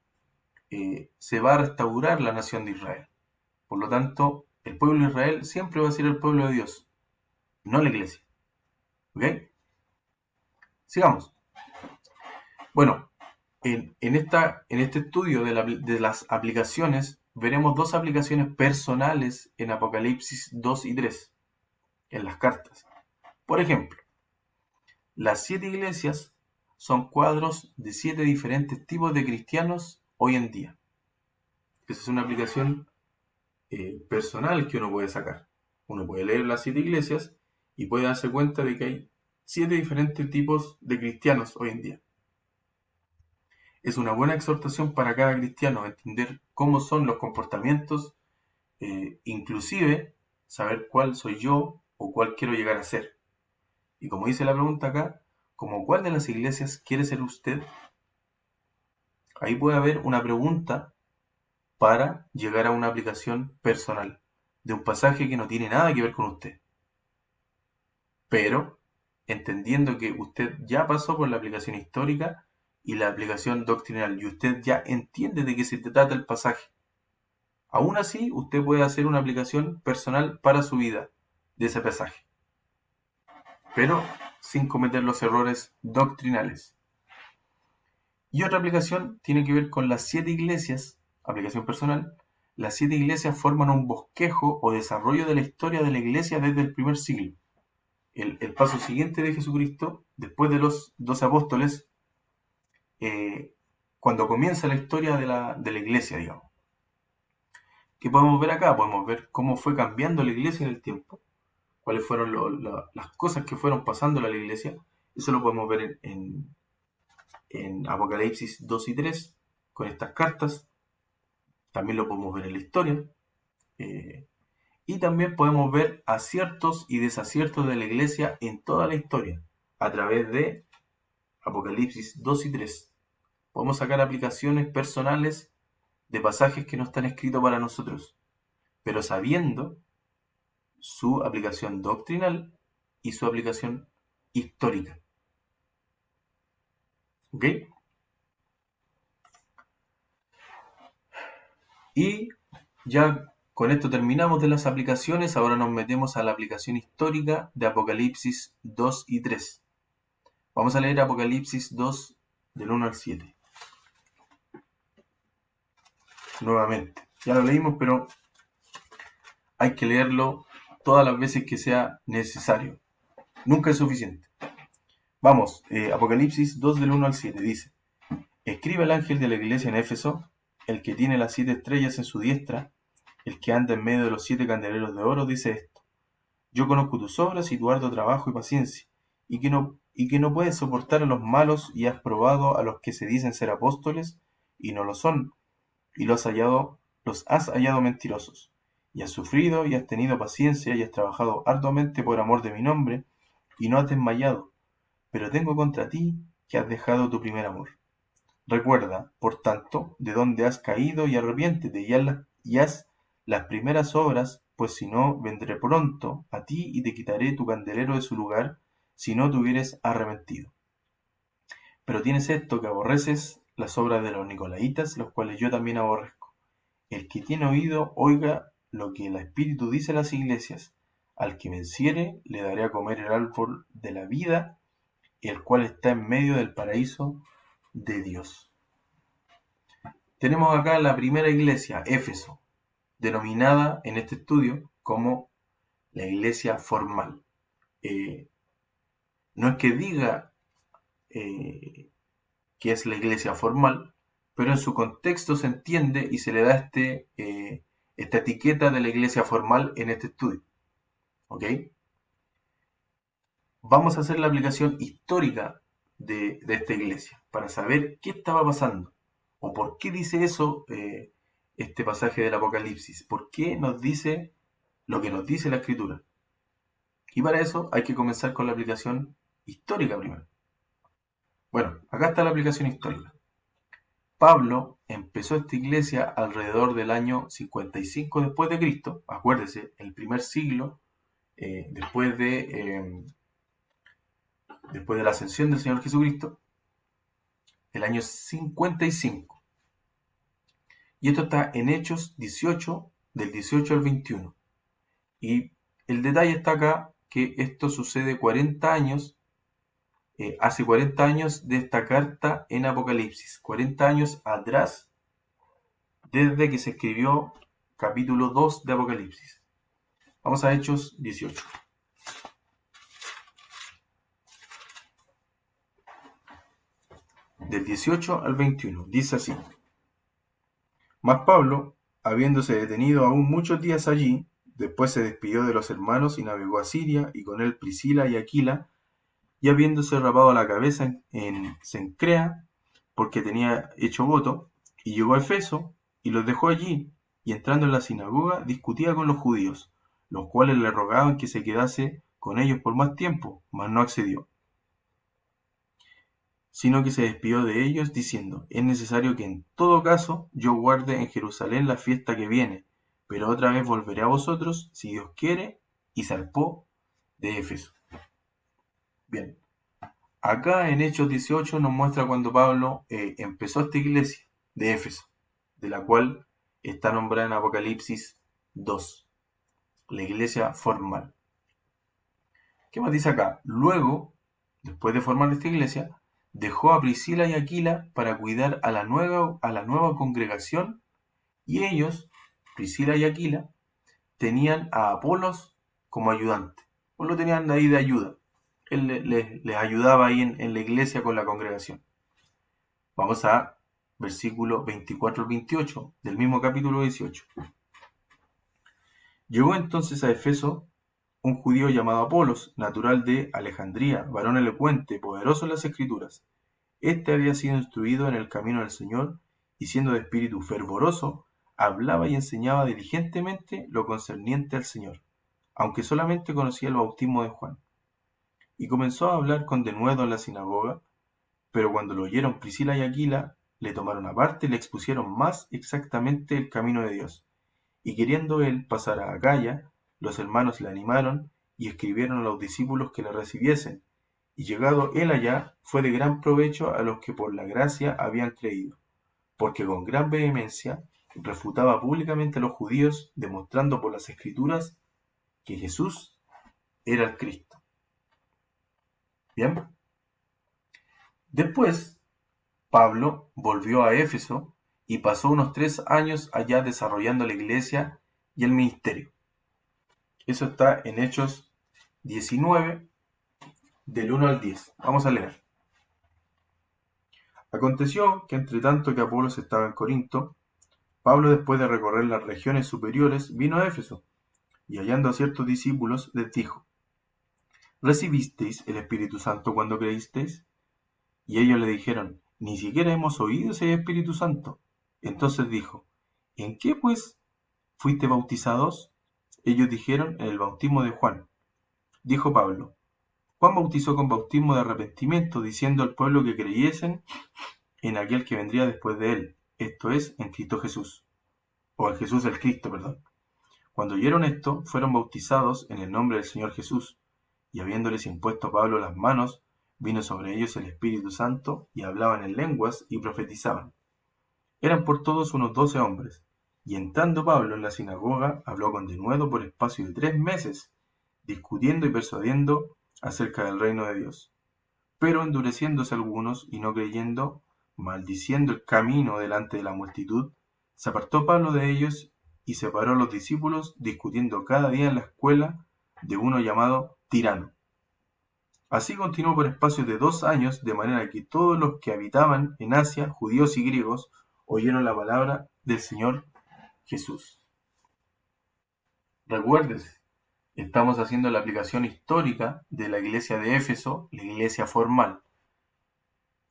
se va a restaurar la nación de Israel. Por lo tanto, el pueblo de Israel siempre va a ser el pueblo de Dios, no la iglesia. ¿Ok? Sigamos. Bueno, en este estudio de las aplicaciones, veremos dos aplicaciones personales en Apocalipsis 2 y 3, en las cartas. Por ejemplo, las 7 iglesias son cuadros de 7 diferentes tipos de cristianos hoy en día. Esa es una aplicación personal que uno puede sacar. Uno puede leer las 7 iglesias y puede darse cuenta de que hay 7 diferentes tipos de cristianos hoy en día. Es una buena exhortación para cada cristiano entender cómo son los comportamientos, inclusive saber cuál soy yo o cuál quiero llegar a ser. Y como dice la pregunta acá, ¿como cuál de las iglesias quiere ser usted? Ahí puede haber una pregunta para llegar a una aplicación personal de un pasaje que no tiene nada que ver con usted. Pero entendiendo que usted ya pasó por la aplicación histórica y la aplicación doctrinal y usted ya entiende de qué se trata el pasaje. Aún así, usted puede hacer una aplicación personal para su vida de ese pasaje, pero sin cometer los errores doctrinales. Y otra aplicación tiene que ver con las 7 iglesias, aplicación personal. Las 7 iglesias forman un bosquejo o desarrollo de la historia de la iglesia desde el primer siglo. El paso siguiente de Jesucristo, después de los 12 apóstoles, cuando comienza la historia de la iglesia, digamos. ¿Qué podemos ver acá? Podemos ver cómo fue cambiando la iglesia en el tiempo, cuáles fueron las cosas que fueron pasando a la iglesia. Eso lo podemos ver en Apocalipsis 2 y 3, con estas cartas. También lo podemos ver en la historia. Y también podemos ver aciertos y desaciertos de la iglesia en toda la historia, a través de Apocalipsis 2 y 3. Podemos sacar aplicaciones personales de pasajes que no están escritos para nosotros, pero sabiendo su aplicación doctrinal y su aplicación histórica. ¿Ok? Y ya con esto terminamos de las aplicaciones. Ahora nos metemos a la aplicación histórica de Apocalipsis 2 y 3. Vamos a leer Apocalipsis 2 del 1 al 7. Nuevamente. Ya lo leímos, pero hay que leerlo todas las veces que sea necesario. Nunca es suficiente. Vamos, Apocalipsis 2 del 1 al 7 dice: Escribe el ángel de la iglesia en Éfeso, el que tiene las 7 estrellas en su diestra, el que anda en medio de los 7 candeleros de oro, dice esto: Yo conozco tus obras y tu arduo trabajo y paciencia, y que no puedes soportar a los malos, y has probado a los que se dicen ser apóstoles y no lo son, y los has hallado mentirosos, y has sufrido y has tenido paciencia y has trabajado arduamente por amor de mi nombre, y no has desmayado. Pero tengo contra ti que has dejado tu primer amor. Recuerda, por tanto, de dónde has caído y arrepiéntete y haz las primeras obras, pues si no, vendré pronto a ti y te quitaré tu candelero de su lugar, si no te hubieres arrepentido. Pero tienes esto, que aborreces las obras de los nicolaitas, los cuales yo también aborrezco. El que tiene oído, oiga lo que el Espíritu dice a las iglesias. Al que venciere, le daré a comer el árbol de la vida, el cual está en medio del paraíso de Dios. Tenemos acá la primera iglesia, Éfeso, denominada en este estudio como la iglesia formal. No es que diga que es la iglesia formal, pero en su contexto se entiende y se le da esta etiqueta de la iglesia formal en este estudio. ¿Ok? Vamos a hacer la aplicación histórica de esta iglesia para saber qué estaba pasando o por qué dice eso este pasaje del Apocalipsis. ¿Por qué nos dice lo que nos dice la Escritura? Y para eso hay que comenzar con la aplicación histórica primero. Bueno, acá está la aplicación histórica. Pablo empezó esta iglesia alrededor del año 55 después de Cristo. Acuérdese, el primer siglo después de la ascensión del Señor Jesucristo, el año 55. Y esto está en Hechos 18, del 18 al 21. Y el detalle está acá, que esto sucede 40 años, hace 40 años de esta carta en Apocalipsis, 40 años atrás, desde que se escribió capítulo 2 de Apocalipsis. Vamos a Hechos 18. Del 18 al 21, dice así: Mas Pablo, habiéndose detenido aún muchos días allí, después se despidió de los hermanos y navegó a Siria, y con él Priscila y Aquila, y habiéndose rapado la cabeza en Cencrea, porque tenía hecho voto, y llegó a Efeso, y los dejó allí, y entrando en la sinagoga discutía con los judíos, los cuales le rogaban que se quedase con ellos por más tiempo, mas no accedió, sino que se despidió de ellos diciendo: es necesario que en todo caso yo guarde en Jerusalén la fiesta que viene, pero otra vez volveré a vosotros, si Dios quiere, y zarpó de Éfeso. Bien, acá en Hechos 18 nos muestra cuando Pablo empezó esta iglesia de Éfeso, de la cual está nombrada en Apocalipsis 2, la iglesia formal. ¿Qué más dice acá? Luego, después de formar esta iglesia, dejó a Priscila y Aquila para cuidar a la nueva congregación, y ellos, Priscila y Aquila, tenían a Apolos como ayudante, o lo tenían ahí de ayuda. Él les ayudaba ahí en la iglesia con la congregación. Vamos a versículo 24 al 28 del mismo capítulo 18. Llegó entonces a Efeso un judío llamado Apolos, natural de Alejandría, varón elocuente, poderoso en las escrituras. Este había sido instruido en el camino del Señor, y siendo de espíritu fervoroso, hablaba y enseñaba diligentemente lo concerniente al Señor, aunque solamente conocía el bautismo de Juan. Y comenzó a hablar con denuedo en la sinagoga, pero cuando lo oyeron Priscila y Aquila, le tomaron aparte y le expusieron más exactamente el camino de Dios. Y queriendo él pasar a Acaya, los hermanos le animaron y escribieron a los discípulos que le recibiesen. Y llegado él allá, fue de gran provecho a los que por la gracia habían creído, porque con gran vehemencia refutaba públicamente a los judíos, demostrando por las escrituras que Jesús era el Cristo. Bien. Después, Pablo volvió a Éfeso y pasó unos 3 años allá desarrollando la iglesia y el ministerio. Eso está en Hechos 19, del 1 al 10. Vamos a leer. Aconteció que entre tanto que Apolos estaba en Corinto, Pablo, después de recorrer las regiones superiores, vino a Éfeso, y hallando a ciertos discípulos, les dijo: ¿Recibisteis el Espíritu Santo cuando creísteis? Y ellos le dijeron: Ni siquiera hemos oído si hay Espíritu Santo. Entonces dijo: ¿En qué pues fuiste bautizados? Ellos dijeron: En el bautismo de Juan. Dijo Pablo: Juan bautizó con bautismo de arrepentimiento, diciendo al pueblo que creyesen en aquel que vendría después de él, esto es, en Cristo Jesús, o en Jesús el Cristo, perdón. Cuando oyeron esto, fueron bautizados en el nombre del Señor Jesús, y habiéndoles impuesto Pablo las manos, vino sobre ellos el Espíritu Santo, y hablaban en lenguas y profetizaban. Eran por todos unos 12 hombres, y entrando Pablo en la sinagoga, habló con denuedo por espacio de 3 meses, discutiendo y persuadiendo acerca del reino de Dios. Pero endureciéndose algunos y no creyendo, maldiciendo el camino delante de la multitud, se apartó Pablo de ellos y separó a los discípulos, discutiendo cada día en la escuela de uno llamado Tirano. Así continuó por espacio de 2 años, de manera que todos los que habitaban en Asia, judíos y griegos, oyeron la palabra del Señor Jesús. Recuerdes, estamos haciendo la aplicación histórica de la iglesia de Éfeso, la iglesia formal.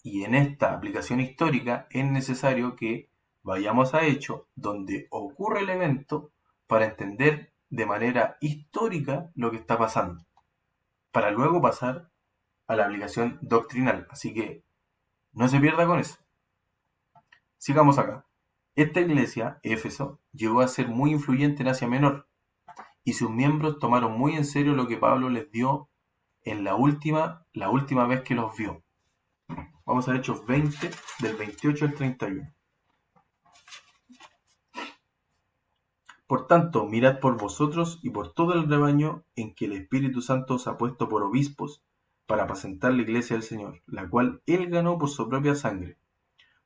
Y en esta aplicación histórica es necesario que vayamos a Hechos, donde ocurre el evento, para entender de manera histórica lo que está pasando, para luego pasar a la aplicación doctrinal. Así que no se pierda con eso. Sigamos acá. Esta iglesia, Éfeso, llegó a ser muy influyente en Asia Menor, y sus miembros tomaron muy en serio lo que Pablo les dio en la última vez que los vio. Vamos a Hechos 20, del 28 al 31. Por tanto, mirad por vosotros y por todo el rebaño en que el Espíritu Santo os ha puesto por obispos, para apacentar la iglesia del Señor, la cual él ganó por su propia sangre.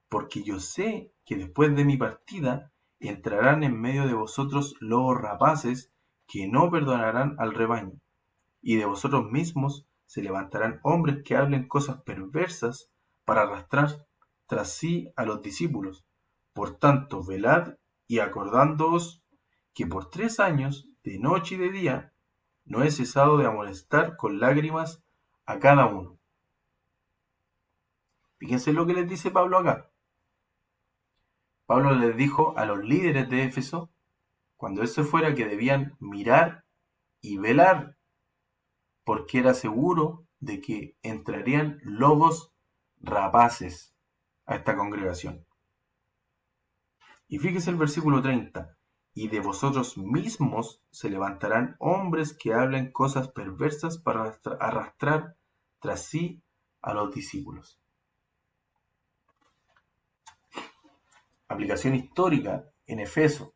Porque yo sé que después de mi partida entrarán en medio de vosotros lobos rapaces que no perdonarán al rebaño, y de vosotros mismos se levantarán hombres que hablen cosas perversas para arrastrar tras sí a los discípulos. Por tanto, velad y acordándoos que por 3 años, de noche y de día, no he cesado de amonestar con lágrimas a cada uno. Fíjense lo que les dice Pablo acá. Pablo les dijo a los líderes de Éfeso, cuando él se fuera, que debían mirar y velar, porque era seguro de que entrarían lobos rapaces a esta congregación. Y fíjese el versículo 30. Y de vosotros mismos se levantarán hombres que hablen cosas perversas para arrastrar tras sí a los discípulos. Aplicación histórica en Éfeso.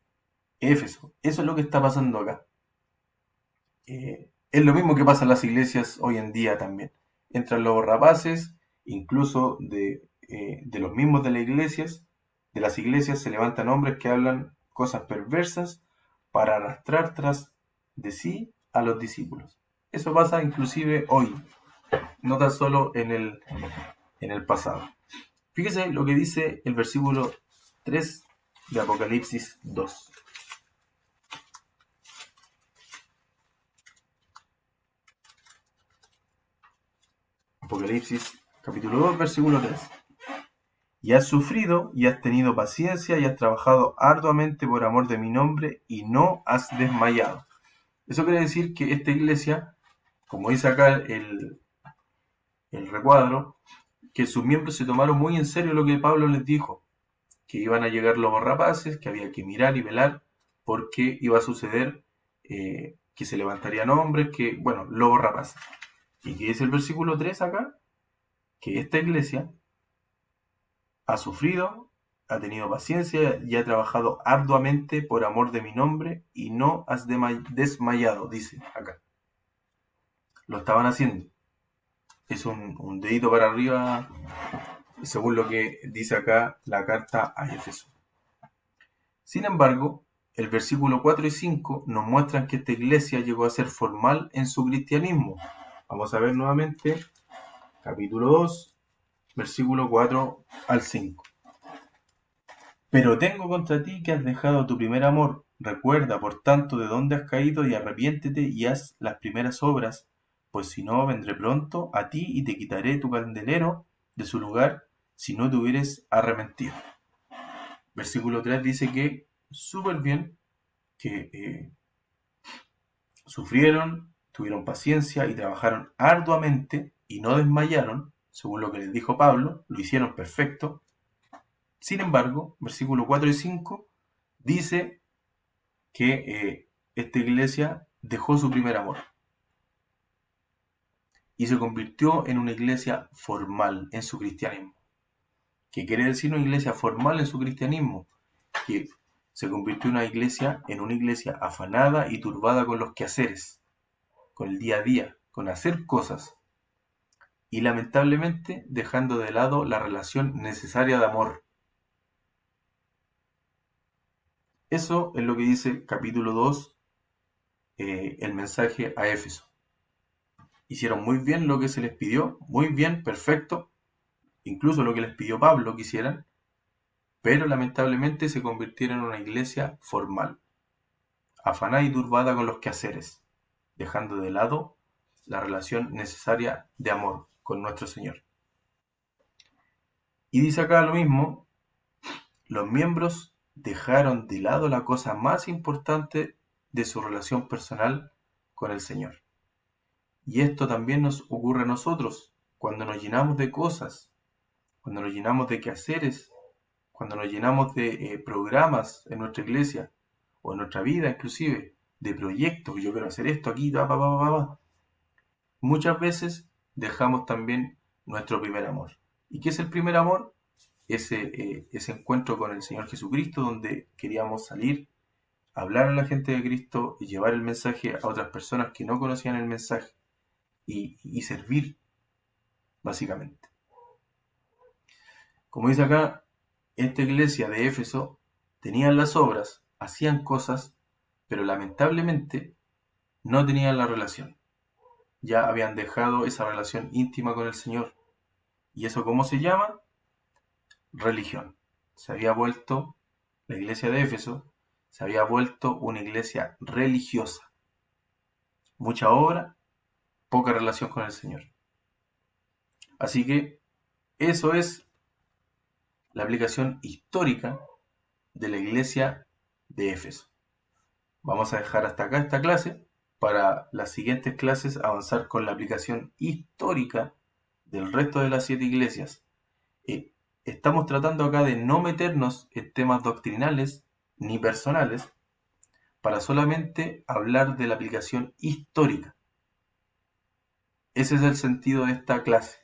Eso es lo que está pasando acá. Es lo mismo que pasa en las iglesias hoy en día también. Entran lobos rapaces, incluso de los mismos de las iglesias se levantan hombres que hablan cosas perversas para arrastrar tras de sí a los discípulos. Eso pasa inclusive hoy, no tan solo en el pasado. Fíjese lo que dice el versículo 3 de Apocalipsis 2. Apocalipsis capítulo 2, versículo 3. Y has sufrido y has tenido paciencia y has trabajado arduamente por amor de mi nombre y no has desmayado. Eso quiere decir que esta iglesia, como dice acá el recuadro, que sus miembros se tomaron muy en serio lo que Pablo les dijo, que iban a llegar los rapaces, que había que mirar y velar, porque iba a suceder que se levantarían hombres, lobos rapaces. ¿Y qué dice el versículo 3 acá? Que esta iglesia ha sufrido, ha tenido paciencia y ha trabajado arduamente por amor de mi nombre y no has desmayado, dice acá. Lo estaban haciendo. Es un dedito para arriba, según lo que dice acá la carta a Éfeso. Sin embargo, el versículo 4 y 5 nos muestran que esta iglesia llegó a ser formal en su cristianismo, Vamos a ver nuevamente capítulo 2, versículo 4 al 5. Pero tengo contra ti que has dejado tu primer amor. Recuerda, por tanto, de dónde has caído y arrepiéntete y haz las primeras obras, pues si no, vendré pronto a ti y te quitaré tu candelero de su lugar si no te hubieres arrepentido. Versículo 3 dice que súper bien, que sufrieron, tuvieron paciencia y trabajaron arduamente y no desmayaron, según lo que les dijo Pablo, lo hicieron perfecto. Sin embargo, versículos 4 y 5 dice que esta iglesia dejó su primer amor y se convirtió en una iglesia formal en su cristianismo. ¿Qué quiere decir una iglesia formal en su cristianismo? Que se convirtió en una iglesia afanada y turbada con los quehaceres, con el día a día, con hacer cosas, y lamentablemente dejando de lado la relación necesaria de amor. Eso es lo que dice capítulo 2, el mensaje a Éfeso. Hicieron muy bien lo que se les pidió, muy bien, perfecto, incluso lo que les pidió Pablo que hicieran, pero lamentablemente se convirtieron en una iglesia formal, afanada y turbada con los quehaceres, dejando de lado la relación necesaria de amor con nuestro Señor. Y dice acá lo mismo, los miembros dejaron de lado la cosa más importante de su relación personal con el Señor. Y esto también nos ocurre a nosotros, cuando nos llenamos de cosas, cuando nos llenamos de quehaceres, cuando nos llenamos de programas en nuestra iglesia, o en nuestra vida inclusive, de proyectos, yo quiero hacer esto aquí, muchas veces dejamos también nuestro primer amor. ¿Y qué es el primer amor? Ese encuentro con el Señor Jesucristo, donde queríamos salir, hablar a la gente de Cristo y llevar el mensaje a otras personas que no conocían el mensaje y servir, básicamente. Como dice acá, esta iglesia de Éfeso tenían las obras, hacían cosas, pero lamentablemente no tenían la relación. Ya habían dejado esa relación íntima con el Señor. ¿Y eso cómo se llama? Religión. Se había vuelto, la iglesia de Éfeso, se había vuelto una iglesia religiosa. Mucha obra, poca relación con el Señor. Así que eso es la aplicación histórica de la iglesia de Éfeso. Vamos a dejar hasta acá esta clase para las siguientes clases avanzar con la aplicación histórica del resto de las 7 iglesias. Estamos tratando acá de no meternos en temas doctrinales ni personales para solamente hablar de la aplicación histórica. Ese es el sentido de esta clase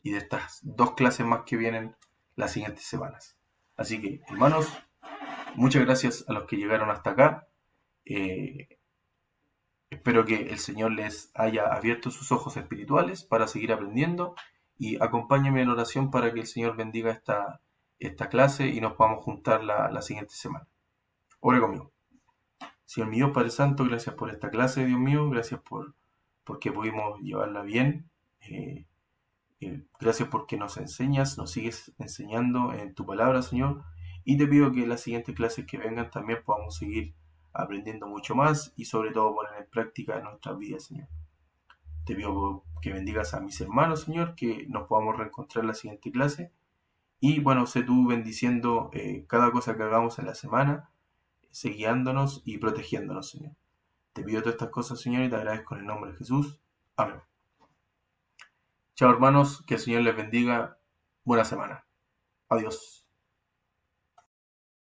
y de estas 2 clases más que vienen las siguientes semanas. Así que, hermanos, muchas gracias a los que llegaron hasta acá. Espero que el Señor les haya abierto sus ojos espirituales para seguir aprendiendo y acompáñenme en oración para que el Señor bendiga esta clase y nos podamos juntar la siguiente semana. Ore conmigo. Señor mío, Padre Santo, gracias por esta clase, Dios mío, gracias porque pudimos llevarla bien. Gracias porque nos enseñas, nos sigues enseñando en tu palabra, Señor. Y te pido que en las siguientes clases que vengan también podamos seguir aprendiendo mucho más y sobre todo poner en práctica en nuestras vidas, Señor. Te pido que bendigas a mis hermanos, Señor, que nos podamos reencontrar en la siguiente clase. Y bueno, sé tú bendiciendo cada cosa que hagamos en la semana, guiándonos y protegiéndonos, Señor. Te pido todas estas cosas, Señor, y te agradezco en el nombre de Jesús. Amén. Chao, hermanos, que el Señor les bendiga. Buena semana. Adiós.